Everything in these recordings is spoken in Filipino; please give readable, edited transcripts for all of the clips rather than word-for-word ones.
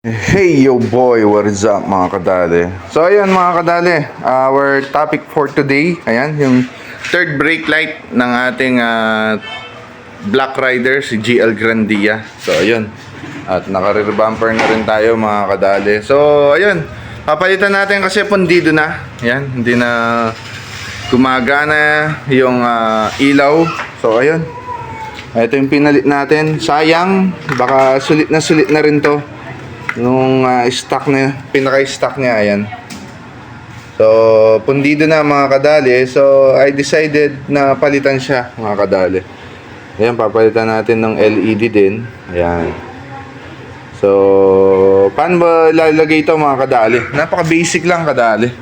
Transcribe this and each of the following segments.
Hey yo boy, what is up mga kadali? So ayun mga kadali, our topic for today, ayan, yung third brake light ng ating Black Rider, si GL Grandia. So ayun, at naka-rear bumper na rin tayo mga kadali. So ayun, papalitan natin kasi pundido na. Ayan, hindi na gumagana yung ilaw. So ayun, ito yung pinalit natin. Sayang, baka sulit na rin to nung stock na, pinaka-stock niya, ayan. So, pundido na mga kadali. So, I decided na palitan siya mga kadali. Ayan, papalitan natin ng LED din. Ayan. So, paano ba lalagay ito mga kadali? Napaka-basic lang kadali.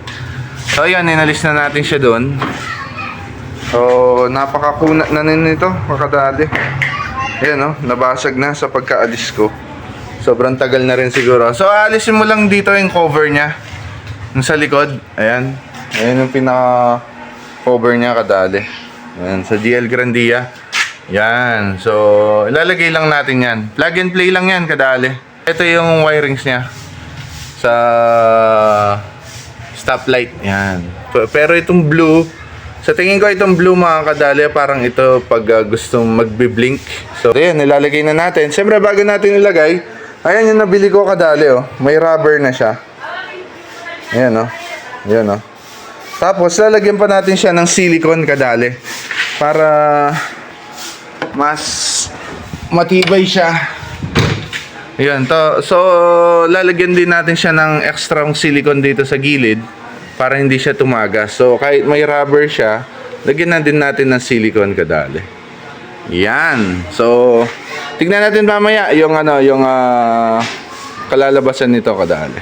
So, ayan, inalis na natin siya doon. So, napaka-kunat na nito mga kadali. Ayan, no? Nabasag na sa pagkaalis ko. Sobrang tagal na rin siguro. So, alisin mo lang dito yung cover niya. Yung sa likod. Ayan. Ayan yung pinaka-cover niya kadali. Ayan. Sa GL Grandia. Ayan. So, ilalagay lang natin yan. Plug and play lang yan kadali. Ito yung wirings niya. Sa stoplight. Ayan. Pero itong blue, sa tingin ko itong blue mga kadali, parang ito pag gustong magbi-blink. So, ayan. Ilalagay na natin. Siyempre, bago natin ilagay, ayan yung nabili ko kadali, oh. May rubber na siya. Ayan, oh. Ayan, oh. Tapos, lalagyan pa natin siya ng silicone kadali. Para mas matibay siya. Ayan, to. So, lalagyan din natin siya ng extra silicone dito sa gilid. Para hindi siya tumagas. So, kahit may rubber siya, lagyan na din natin ng silicone kadali. Yan. So, tignan natin mamaya yung kalalabasan nito kadali.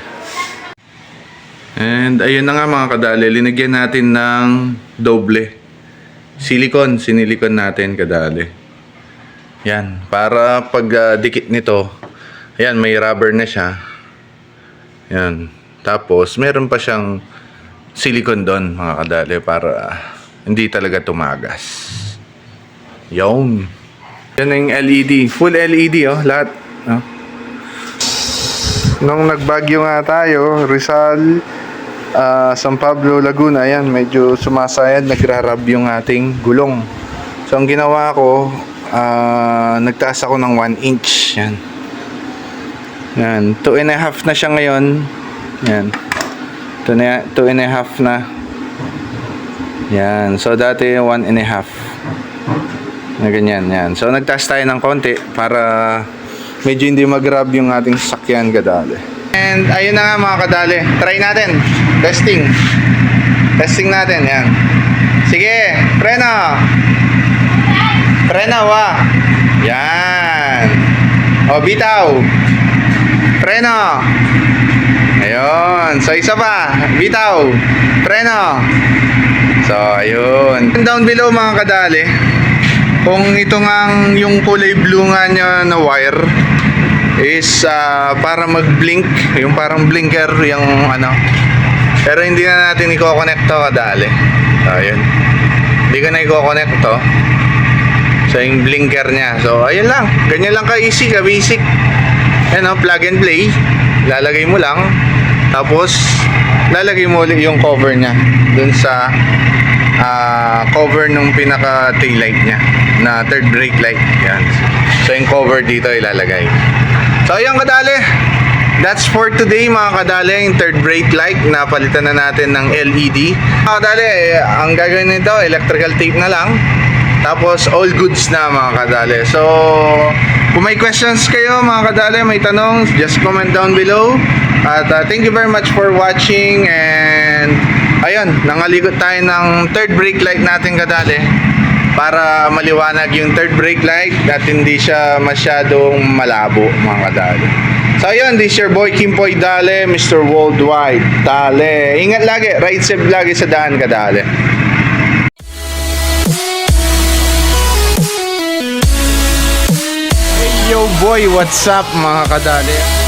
And ayun na nga mga kadali, linagyan natin ng doble silicone, sinilikon natin kadali. Yan, para pag dikit nito, ayan, may rubber na siya. Yan. Tapos meron pa siyang silicone doon mga kadali para hindi talaga tumagas. Yun. Yan yung LED. Full LED, oh. Lahat. Oh. Nung nagbagyo nga tayo, Rizal, San Pablo, Laguna, ayan, medyo sumasayad, nagrarab yung ating gulong. So, ang ginawa ko, nagtaas ako ng 1 inch. Yan. Yan. 2.5 na siya ngayon. Yan. 2.5 na. Yan. So, dati 1.5. Na ganyan, yan. So, nagtaas tayo ng konti para medyo hindi mag-grab yung ating sasakyan kadali. And, ayun na nga mga kadali. Try natin. Testing. Testing natin, yan. Sige, preno. Preno, wa. Yan. O, bitaw. Preno. Ayun. So, isa pa. Bitaw. Preno. So, ayun. Down below mga kadali, kung ito nga yung kulay blue nga niya na wire is para mag-blink, yung parang blinker yung ano. Pero hindi na natin i-connect to kadali. So, ayun. Hindi ko na i-connect to. So, yung blinker niya. So, ayun lang. Ganyan lang ka-easy, ka-basic. Ayan, oh, plug and play. Lalagay mo lang. Tapos, lalagay mo ulit yung cover niya dun sa cover nung pinaka tail light niya na third brake light. Yan. So yung cover dito ilalagay. So ayun kadali, that's for today mga kadali. Yung third brake light na palitan na natin ng LED. Mga kadali, ang gagawin nito electrical tape na lang. Tapos all goods na mga kadali. So kung may questions kayo mga kadali, may tanong, just comment down below. At thank you very much for watching. And ayun, nangaligot tayo ng third brake light natin kadali para maliwanag yung third brake light at hindi siya masyadong malabo mga kadali. So ayun, this is your boy Kimpoy Dale, Mr. Worldwide Dale. Ingat lagi, ride safe lagi sa daan kadali. Hey yo boy, what's up mga kadali?